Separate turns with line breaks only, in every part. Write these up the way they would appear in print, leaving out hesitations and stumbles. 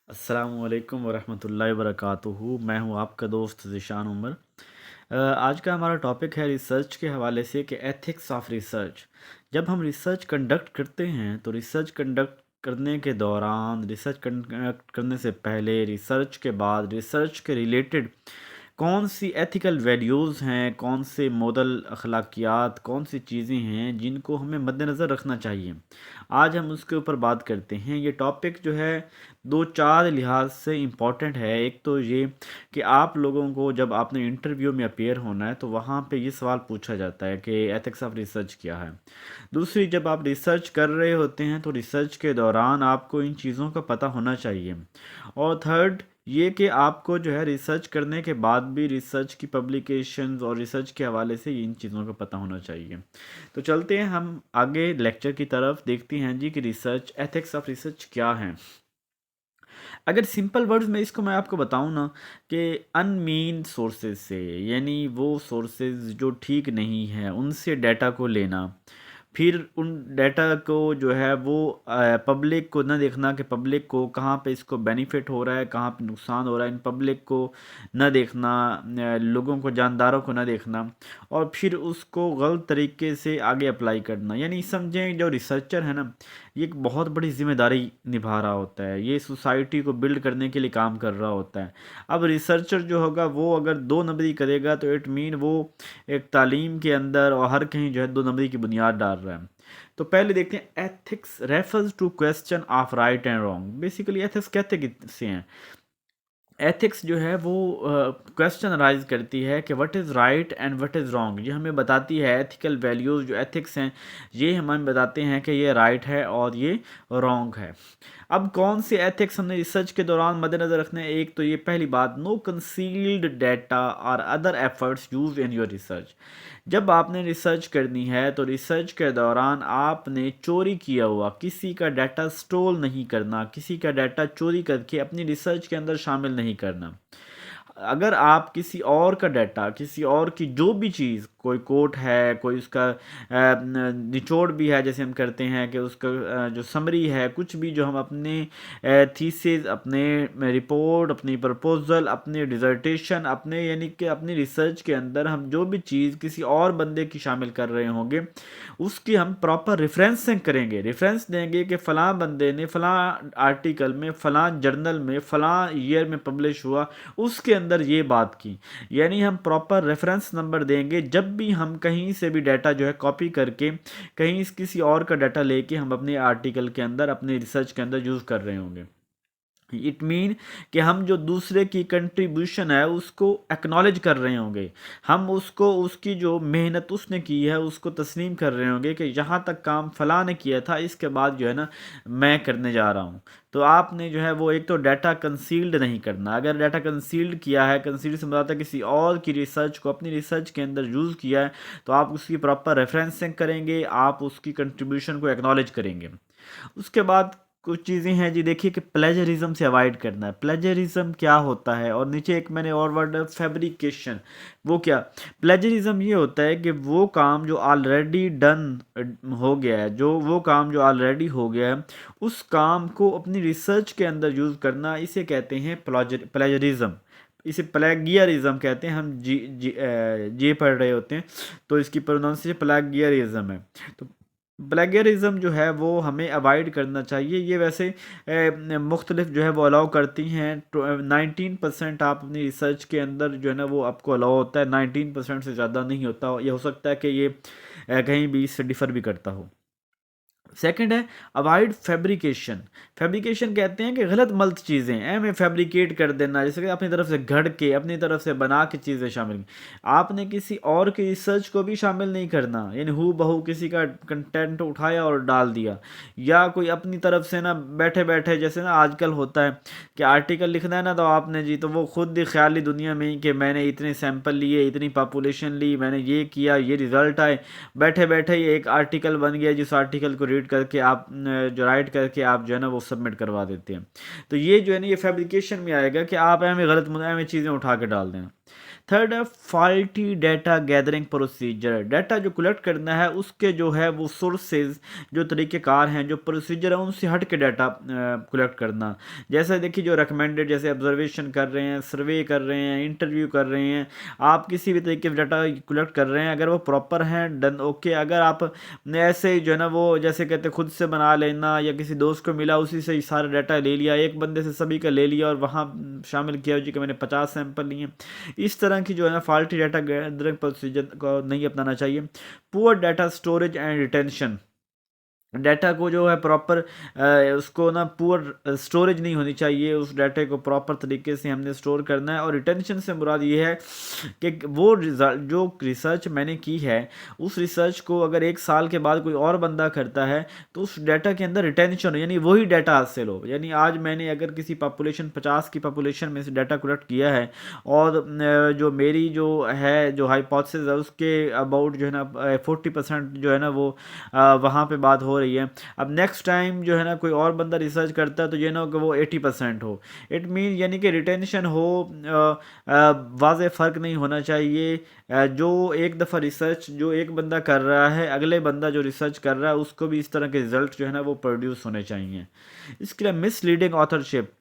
السلام علیکم ورحمۃ اللہ وبرکاتہ۔ میں ہوں آپ کا دوست ذیشان عمر۔ آج کا ہمارا ٹاپک ہے ریسرچ کے حوالے سے کہ ایتھکس آف ریسرچ۔ جب ہم ریسرچ کنڈکٹ کرتے ہیں تو ریسرچ کنڈکٹ کرنے کے دوران، ریسرچ کنڈکٹ کرنے سے پہلے، ریسرچ کے بعد، ریسرچ کے ریلیٹڈ کون سی ایتھیکل ویلیوز ہیں، کون سے ماڈل اخلاقیات، کون سی چیزیں ہیں جن کو ہمیں مد نظر رکھنا چاہیے، آج ہم اس کے اوپر بات کرتے ہیں۔ یہ ٹاپک جو ہے دو چار لحاظ سے امپورٹنٹ ہے۔ ایک تو یہ کہ آپ لوگوں کو جب آپ نے انٹرویو میں اپیئر ہونا ہے تو وہاں پہ یہ سوال پوچھا جاتا ہے کہ ایتھکس آف ریسرچ کیا ہے۔ دوسری، جب آپ ریسرچ کر رہے ہوتے ہیں تو ریسرچ کے دوران آپ کو ان چیزوں کا پتہ ہونا چاہیے۔ اور تھرڈ یہ کہ آپ کو جو ہے ریسرچ کرنے کے بعد بھی ریسرچ کی پبلیکیشنز اور ریسرچ کے حوالے سے ان چیزوں کا پتہ ہونا چاہیے۔ تو چلتے ہیں ہم آگے لیکچر کی طرف، دیکھتے ہیں جی کہ ریسرچ، ایتھکس آف ریسرچ کیا ہیں۔ اگر سمپل ورڈز میں اس کو میں آپ کو بتاؤں نا کہ ان مین سورسز سے، یعنی وہ سورسز جو ٹھیک نہیں ہیں، ان سے ڈیٹا کو لینا، پھر ان ڈیٹا کو جو ہے وہ پبلک کو نہ دیکھنا کہ پبلک کو کہاں پہ اس کو بینیفٹ ہو رہا ہے، کہاں پہ نقصان ہو رہا ہے، ان پبلک کو نہ دیکھنا، لوگوں کو، جانداروں کو نہ دیکھنا، اور پھر اس کو غلط طریقے سے آگے اپلائی کرنا۔ یعنی سمجھیں جو ریسرچر ہے نا، یہ ایک بہت بڑی ذمہ داری نبھا رہا ہوتا ہے، یہ سوسائٹی کو بلڈ کرنے کے لیے کام کر رہا ہوتا ہے۔ اب ریسرچر جو ہوگا وہ اگر دو نمبری کرے گا تو اٹ مین وہ ایک تعلیم کے اندر اور ہر کہیں جو ہے دو نمبری کی بنیاد ڈال رہا ہے۔ تو پہلے دیکھتے ہیں ethics refers to question of right and wrong. Basically ethics کہتے کس سے ہیں؟ ایتھکس جو ہے وہ کویسچن رائز کرتی ہے کہ what is right and what is wrong. یہ ہمیں بتاتی ہے ایتھیکل ویلیوز جو ایتھکس ہیں، یہ ہمیں بتاتے ہیں کہ یہ رائٹ ہے اور یہ رانگ ہے۔ اب کون سے ایتھکس ہم نے ریسرچ کے دوران مد نظر رکھنے ہیں؟ ایک تو یہ پہلی بات، نو کنسیلڈ ڈیٹا اور other efforts use in your research. جب آپ نے ریسرچ کرنی ہے تو ریسرچ کے دوران آپ نے چوری کیا ہوا کسی کا ڈیٹا سٹول نہیں کرنا، کسی کا ڈیٹا چوری کر کے اپنی ریسرچ کے اندر شامل نہیں کرنا۔ اگر آپ کسی اور کا ڈیٹا، کسی اور کی جو بھی چیز، کوئی کوٹ ہے، کوئی اس کا نچوڑ بھی ہے جیسے ہم کرتے ہیں کہ اس کا جو سمری ہے، کچھ بھی جو ہم اپنے تھیسز، اپنے رپورٹ، اپنی پرپوزل، اپنی ڈیزرٹیشن، اپنے یعنی کہ اپنی ریسرچ کے اندر ہم جو بھی چیز کسی اور بندے کی شامل کر رہے ہوں گے، اس کی ہم پراپر ریفرنسنگ کریں گے، ریفرنس دیں گے کہ فلاں بندے نے فلاں آرٹیکل میں، فلاں جرنل میں، فلاں ایئر میں پبلش ہوا، اس کے اندر یہ بات کی۔ یعنی ہم پراپر ریفرنس نمبر دیں گے جب بھی ہم کہیں سے بھی ڈیٹا جو ہے کاپی کر کے، کہیں کسی اور کا ڈیٹا لے کے ہم اپنے آرٹیکل کے اندر، اپنے ریسرچ کے اندر یوز کر رہے ہوں گے۔ اٹ مین کہ ہم جو دوسرے کی کنٹریبیوشن ہے اس کو ایکنالج کر رہے ہوں گے، ہم اس کو، اس کی جو محنت اس نے کی ہے اس کو تسلیم کر رہے ہوں گے کہ یہاں تک کام فلاں نے کیا تھا، اس کے بعد جو ہے نا میں کرنے جا رہا ہوں۔ تو آپ نے جو ہے وہ ایک تو ڈیٹا کنسیلڈ نہیں کرنا۔ اگر ڈیٹا کنسیلڈ کیا ہے، کنسیلڈ سے مراد ہے کسی اور کی ریسرچ کو اپنی ریسرچ کے اندر یوز کیا ہے، تو آپ اس کی پراپر ریفرنسنگ کریں گے، آپ اس کی کنٹریبیوشن کو ایکنالج کریں گے۔ اس کے بعد کچھ چیزیں ہیں جی، دیکھیے کہ پلیجرزم سے اوائڈ کرنا ہے۔ پلیجرزم کیا ہوتا ہے؟ اور نیچے ایک میں نے اور ورڈ فیبریکیشن، وہ کیا؟ پلیجرزم یہ ہوتا ہے کہ وہ کام جو آلریڈی ڈن ہو گیا ہے، جو وہ کام جو آلریڈی ہو گیا ہے، اس کام کو اپنی ریسرچ کے اندر یوز کرنا، اسے کہتے ہیں پلیجرزم۔ اسے پلیگیرزم کہتے ہیں۔ ہم جی پڑھ رہے ہوتے ہیں تو اس کی پروننسیشن پلیگیرزم ہے۔ تو پلیگیرزم جو ہے وہ ہمیں اوائڈ کرنا چاہیے۔ یہ ویسے مختلف جو ہے وہ الاؤ کرتی ہیں۔ 19% آپ اپنی ریسرچ کے اندر جو ہے نا وہ آپ کو الاؤ ہوتا ہے، 19% سے زیادہ نہیں ہوتا۔ یہ ہو سکتا ہے کہ یہ کہیں بھی اس سے ڈیفر بھی کرتا ہو۔ سیکنڈ ہے اوائڈ فیبریکیشن۔ فیبریکیشن کہتے ہیں کہ غلط ملت چیزیں میں فیبریکیٹ کر دینا، جیسے کہ اپنی طرف سے گھڑ کے، اپنی طرف سے بنا کے چیزیں شامل کی۔ آپ نے کسی اور کی ریسرچ کو بھی شامل نہیں کرنا، یعنی ہو بہو کسی کا کنٹینٹ اٹھایا اور ڈال دیا، یا کوئی اپنی طرف سے نا بیٹھے بیٹھے، جیسے نا آج کل ہوتا ہے کہ آرٹیکل لکھنا ہے نا تو آپ نے جی تو وہ خود ہی خیالی دنیا میں ہی کہ میں نے اتنے سیمپل لیے، اتنی پاپولیشن لی، میں نے یہ کیا، یہ رزلٹ آئے، بیٹھے بیٹھے یہ ایک آرٹیکل بن گیا، جس آرٹیکل کو ریڈ کر کے آپ جو رائٹ کر کے آپ جو ہے نا وہ سبمٹ کروا دیتے ہیں۔ تو یہ جو ہے نا یہ فیبریکیشن میں آئے گا کہ آپ میں غلط چیزیں اٹھا کے ڈال دیں۔ تھرڈ ہے faulty data gathering procedure. Data جو کلیکٹ کرنا ہے اس کے جو ہے وہ سورسز جو طریقہ کار ہیں جو پروسیجر ہیں ان سے ہٹ کے ڈیٹا کلیکٹ کرنا. جیسے دیکھیے جو ریکمینڈڈ جیسے آبزرویشن کر رہے ہیں, سروے کر رہے ہیں, انٹرویو کر رہے ہیں, آپ کسی بھی طریقے سے ڈیٹا کلیکٹ کر رہے ہیں, اگر وہ پراپر ہیں ڈن اوکے. اگر آپ نے ایسے جو ہے نا وہ جیسے کہتے ہیں خود سے بنا لینا یا کسی دوست کو ملا اسی سے ہی سارا ڈیٹا لے لیا, ایک بندے سے سبھی کا لے لیا اور وہاں شامل کیا جی کہ میں نے 50 سیمپل لیے, اس طرح کی جو ہے نا فالٹی ڈیٹا گیدرنگ پروسیجر کو نہیں اپنانا چاہیے. پور data storage and retention. Data کو جو ہے پراپر اس کو نا پور اسٹوریج نہیں ہونی چاہیے, اس ڈیٹا کو پراپر طریقے سے ہم نے اسٹور کرنا ہے. اور ریٹینشن سے مراد یہ ہے کہ وہ جو ریسرچ میں نے کی ہے اس ریسرچ کو اگر 1 سال کے بعد کوئی اور بندہ کرتا ہے تو اس ڈیٹا کے اندر ریٹینشن ہو, یعنی وہی ڈیٹا حاصل ہو. یعنی آج میں نے اگر کسی پاپولیشن 50 کی پاپولیشن میں سے ڈیٹا کلیکٹ کیا ہے اور جو میری جو ہے جو ہائپوتھسز ہے اس کے اباؤٹ جو ہے نا 40% جو ہے نا وہ وہاں پہ بات ہو رہی ہے. اب نیکسٹ ٹائم جو ہے نا کوئی اور بندہ ریسرچ کرتا ہے تو یہ نہ ہو کہ وہ 80% ہو. اٹ مین یعنی کہ ریٹینشن ہو, واضح فرق نہیں ہونا چاہیے. جو ایک دفعہ ریسرچ جو ایک بندہ کر رہا ہے اگلے بندہ جو ریسرچ کر رہا ہے اس کو بھی اس طرح کے رزلٹ جو ہے نا وہ پروڈیوس ہونے چاہیے. اس کے لیے مس لیڈنگ آتھرشپ,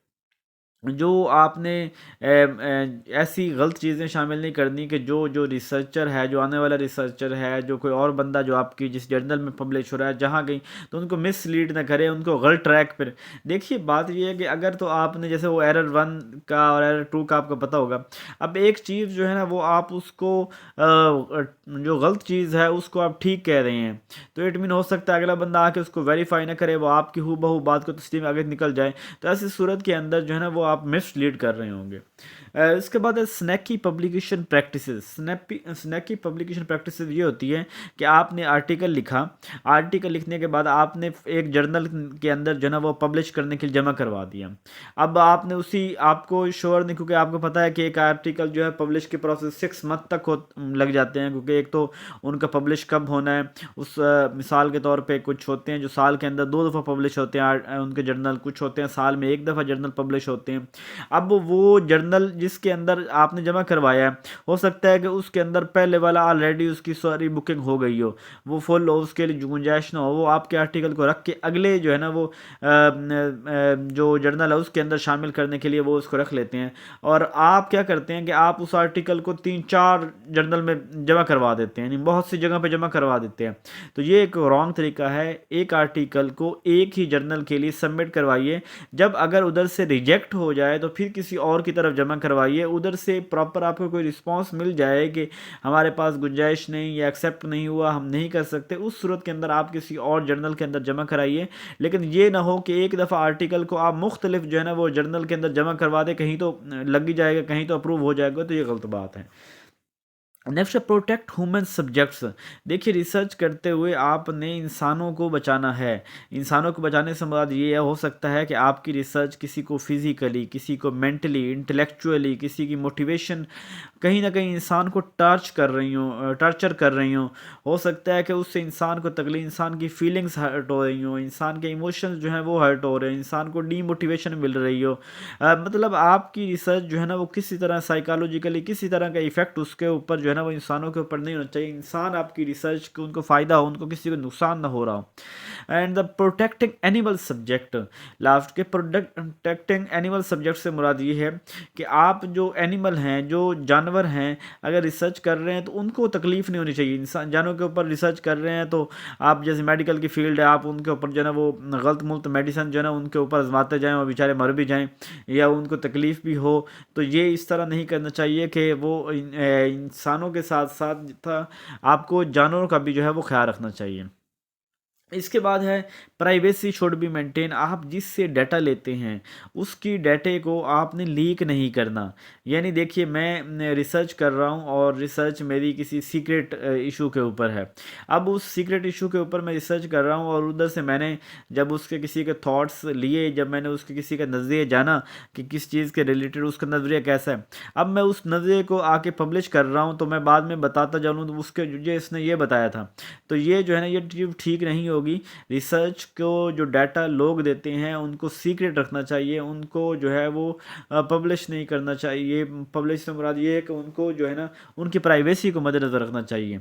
جو آپ نے ایسی غلط چیزیں شامل نہیں کرنی کہ جو ریسرچر ہے, جو آنے والا ریسرچر ہے, جو کوئی اور بندہ جو آپ کی جس جرنل میں پبلش ہو رہا ہے جہاں گئی تو ان کو مس لیڈ نہ کرے, ان کو غلط ٹریک پر. دیکھیے بات یہ ہے کہ اگر تو آپ نے جیسے وہ ایرر 1 کا اور ایرر 2 کا آپ کو پتہ ہوگا, اب ایک چیز جو ہے نا وہ آپ اس کو جو غلط چیز ہے اس کو آپ ٹھیک کہہ رہے ہیں تو اٹ مین ہو سکتا ہے اگلا بندہ آ کے اس کو ویریفائی نہ کرے, وہ آپ کی ہو بہو بات کو تسلیم آگے نکل جائے. تو ایسی صورت کے اندر جو ہے نا وہ آپ مس لیڈ کر رہے ہوں گے. اس کے بعد سنیکی پبلیکیشن پریکٹسز. سنیکی پبلیکیشن پریکٹسز یہ ہوتی ہے کہ آپ نے آرٹیکل لکھا, آرٹیکل لکھنے کے بعد آپ نے ایک جرنل کے اندر جو ہے نا وہ پبلش کرنے کے لیے جمع کروا دیا. اب آپ نے آپ کو شور نہیں, کیونکہ آپ کو پتہ ہے کہ ایک آرٹیکل جو ہے پبلش کے پروسیس 6 منتھ تک لگ جاتے ہیں, کیونکہ ایک تو ان کا پبلش کب ہونا ہے. اس مثال کے طور پہ کچھ ہوتے ہیں جو سال کے اندر 2 دفعہ پبلش ہوتے ہیں ان کے جرنل, کچھ ہوتے ہیں سال میں 1 دفعہ جرنل پبلش ہوتے ہیں. اب وہ جرنل جس کے اندر آپ نے جمع کروایا ہے ہو سکتا ہے کہ اس کے اندر پہلے والا آلریڈی اس کی ساری بکنگ ہو گئی ہو, وہ فل ہو, اس کے لیے گنجائش نہ ہو, وہ آپ کے آرٹیکل کو رکھ کے اگلے جو ہے نا وہ جو جرنل ہے اس کے اندر شامل کرنے کے لیے وہ اس کو رکھ لیتے ہیں. اور آپ کیا کرتے ہیں کہ آپ اس آرٹیکل کو 3-4 جرنل میں جمع کروا دیتے ہیں, یعنی بہت سی جگہ پہ جمع کروا دیتے ہیں. تو یہ ایک رانگ طریقہ ہے. ایک آرٹیکل کو ایک ہی جرنل کے لیے سبمٹ کروائیے, جب اگر ادھر سے ریجیکٹ ہو جائے تو پھر کسی اور کی طرف جمع کروائیے. ادھر سے پراپر آپ کو کوئی رسپانس مل جائے کہ ہمارے پاس گنجائش نہیں یا ایکسیپٹ نہیں ہوا, ہم نہیں کر سکتے, اس صورت کے اندر آپ کسی اور جرنل کے اندر جمع کرائیے. لیکن یہ نہ ہو کہ ایک دفعہ آرٹیکل کو آپ مختلف جو ہے نا وہ جرنل کے اندر جمع کروا دیں, کہیں تو لگ ہی جائے گا, کہیں تو اپروو ہو جائے گا, تو یہ غلط بات ہے. Next protect human subjects. دیکھیے ریسرچ کرتے ہوئے آپ نے انسانوں کو بچانا ہے. انسانوں کو بچانے سے مراد یہ ہو سکتا ہے کہ آپ کی ریسرچ کسی کو فزیکلی, کسی کو مینٹلی, انٹلیکچولی, کسی کی موٹیویشن کہیں نہ کہیں انسان کو ٹارچر کر رہی ہوں. ہو سکتا ہے کہ اس سے انسان کو تکلیف, انسان کی فیلنگس ہرٹ ہو رہی ہوں, انسان کے ایموشنز جو ہیں وہ ہرٹ ہو رہے ہیں, انسان کو ڈی موٹیویشن مل رہی ہو. مطلب آپ کی ریسرچ جو ہے نا وہ کسی طرح سائیکالوجیکلی کسی طرح کا ایفیکٹ اس کے اوپر جو ہے نا وہ انسانوں کے اوپر نہیں ہونا چاہیے. انسان آپ کی ریسرچ کو ان کو فائدہ ہو, ان کو کسی کو نقصان نہ ہو رہا ہو. And the protecting animal subject. Last کے پروٹیکٹنگ اینیمل سبجیکٹ سے مراد یہ ہے کہ آپ جو اینیمل ہیں, جو جانور ہیں, اگر ریسرچ کر رہے ہیں تو ان کو تکلیف نہیں ہونی چاہیے. انسان جانوروں کے اوپر ریسرچ کر رہے ہیں تو آپ جیسے میڈیکل کی فیلڈ ہے, آپ ان کے اوپر جو ہے نا وہ غلط ملت میڈیسن جو ہے نا ان کے اوپر آزماتے جائیں اور بیچارے مر بھی جائیں یا ان کو تکلیف بھی ہو, تو یہ اس طرح نہیں کرنا چاہیے کہ وہ انسانوں کے ساتھ ساتھ آپ کو جانوروں کا بھی جو ہے وہ خیال رکھنا چاہیے. اس کے بعد ہے پرائیویسی شوڈ بی مینٹین. آپ جس سے ڈیٹا لیتے ہیں اس کی ڈیٹے کو آپ نے لیک نہیں کرنا. یعنی دیکھیے میں ریسرچ کر رہا ہوں اور ریسرچ میری کسی سیکرٹ ایشو کے اوپر ہے. اب اس سیکرٹ ایشو کے اوپر میں ریسرچ کر رہا ہوں اور ادھر سے میں نے جب اس کے کسی کے تھاٹس لیے, جب میں نے اس کے کسی کا نظریہ جانا کہ کس چیز کے ریلیٹڈ اس کا نظریہ کیسا ہے, اب میں اس نظریے کو آ کے پبلش کر رہا ہوں تو میں بعد میں بتاتا جاؤں تو اس کے جو اس نے یہ بتایا تھا, تو یہ جو ہے نا یہ ٹھیک نہیں ہوگا. ہوگی. ریسرچ کو جو ڈیٹا لوگ دیتے ہیں ان کو سیکرٹ رکھنا چاہیے, ان کو جو ہے وہ پبلش نہیں کرنا چاہیے. پبلش سے مراد یہ ہے کہ ان کو جو ہے نا ان کی پرائیویسی کو مد نظر رکھنا چاہیے.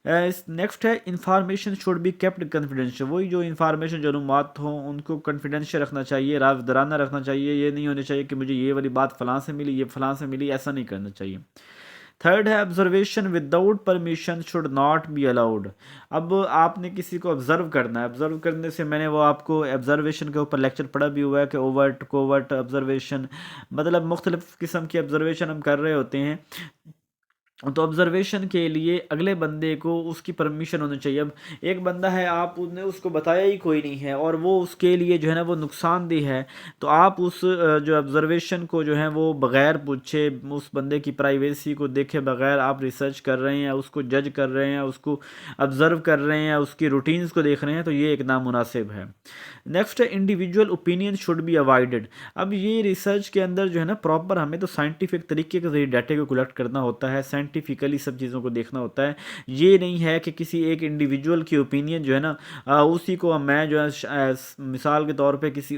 نیکسٹ ہے انفارمیشن شوڈ بی کیپڈ کنفیڈینشیل. وہی جو انفارمیشن جو معلومات ہوں ان کو کنفیڈینشیل رکھنا چاہیے, رازدارانہ رکھنا چاہیے. یہ نہیں ہونا چاہیے کہ مجھے یہ والی بات فلاں سے ملی, یہ فلاں سے ملی, ایسا نہیں کرنا چاہیے. تھرڈ ہے observation without permission should not be allowed. اب آپ نے کسی کو آبزرو کرنا ہے. آبزرو کرنے سے میں نے وہ آپ کو آبزرویشن کے اوپر لیکچر پڑھا بھی ہوا ہے کہ اوورٹ کوورٹ آبزرویشن, مطلب مختلف قسم کی آبزرویشن ہم کر رہے ہوتے ہیں. تو آبزرویشن کے لیے اگلے بندے کو اس کی پرمیشن ہونی چاہیے. اب ایک بندہ ہے, آپ نے اس کو بتایا ہی کوئی نہیں ہے اور وہ اس کے لیے جو ہے نا وہ نقصان دہ ہے, تو آپ اس جو آبزرویشن کو جو ہے وہ بغیر پوچھے, اس بندے کی پرائیویسی کو دیکھے بغیر آپ ریسرچ کر رہے ہیں, اس کو جج کر رہے ہیں, اس کو آبزرو کر رہے ہیں, اس کی روٹینز کو دیکھ رہے ہیں, تو یہ ایک نامناسب ہے. نیکسٹ ہے individual opinion should be avoided. اب یہ ریسرچ کے اندر جو ہے نا پراپر ہمیں تو سائنٹیفک طریقے کے ذریعے ڈیٹا کو کلیکٹ کرنا ہوتا ہے, سائنٹیفکلی سب چیزوں کو دیکھنا ہوتا ہے. یہ نہیں ہے کہ کسی ایک انڈیویجول کی اوپینین جو ہے نا اسی کو میں جو ہے مثال کے طور پہ کسی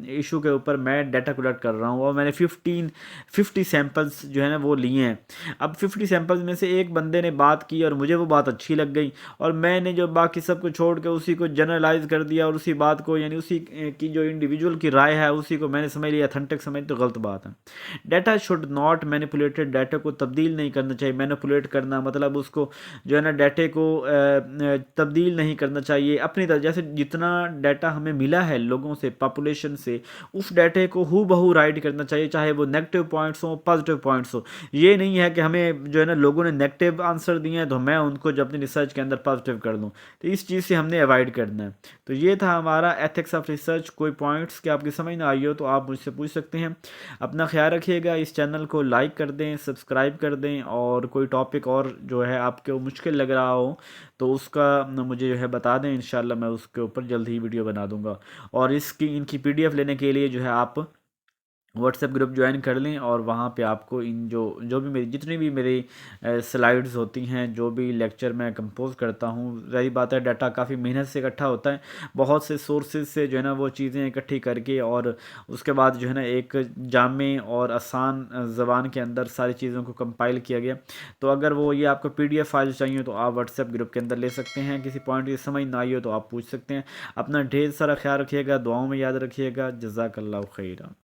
ایشو کے اوپر میں ڈیٹا کلیکٹ کر رہا ہوں اور میں نے 50 سیمپلز جو ہے نا وہ لیے ہیں. اب 50 سیمپلز میں سے ایک بندے نے بات کی اور مجھے وہ بات اچھی لگ گئی, اور میں نے جو باقی سب کو چھوڑ کے اسی کو جنرلائز کر دیا, اور اسی بات کو یعنی اسی کی جو انڈیویجول کی رائے ہے اسی کو میں نے سمجھ لیا اتھینٹک سمجھ, تو غلط بات ہے. Data should not manipulated. Data کو تبدیل نہیں کرنا چاہیے. مینیپولیٹ کرنا مطلب اس کو جو ہے نا ڈیٹا کو تبدیل نہیں کرنا چاہیے اپنی طرح. جیسے جتنا ڈیٹا ہمیں ملا ہے لوگوں سے, پاپولیشن سے, اس ڈیٹا کو ہو بہو رائٹ کرنا چاہیے, چاہے وہ نیگیٹو پوائنٹس ہوں پازیٹیو پوائنٹس ہوں. یہ نہیں ہے کہ ہمیں جو ہے نا لوگوں نے نیگیٹو آنسر دیے ہیں تو میں ان کو جو اپنی ریسرچ کے اندر پازیٹیو کر دوں. تو اس چیز سے ہم نے اوائڈ کرنا ہے. تو یہ تھا ہمارا ایتھکس آف ریسرچ. کوئی پوائنٹس کہ آپ کی سمجھ نہ آئی ہو تو آپ مجھ سے پوچھ سکتے ہیں. اپنا خیال رکھیے گا. اس چینل کو لائک کر دیں, سبسکرائب کر دیں, اور کوئی ٹاپک اور جو ہے آپ کو مشکل لگ رہا ہو تو اس کا مجھے جو ہے بتا دیں. انشاءاللہ میں اس کے اوپر جلد ہی ویڈیو بنا دوں گا. اور ان کی PDF لینے کے لیے جو ہے آپ واٹس ایپ گروپ جوائن کر لیں, اور وہاں پہ آپ کو ان جو بھی میری جتنی بھی میری سلائیڈز ہوتی ہیں, جو بھی لیکچر میں کمپوز کرتا ہوں, ظاہر بات ہے ڈیٹا کافی محنت سے اکٹھا ہوتا ہے, بہت سے سورسز سے جو ہے نا وہ چیزیں اکٹھی کر کے, اور اس کے بعد جو ہے نا ایک جامع اور آسان زبان کے اندر ساری چیزوں کو کمپائل کیا گیا. تو اگر وہ یہ آپ کو PDF فائل چاہیے تو آپ واٹس ایپ گروپ کے اندر لے سکتے ہیں. کسی پوائنٹ کی سمجھ نہ آئی ہو تو آپ پوچھ سکتے ہیں. اپنا ڈھیر سارا خیال رکھیے گا, دعاؤں میں یاد رکھیے گا. جزاک اللہ خیرہ.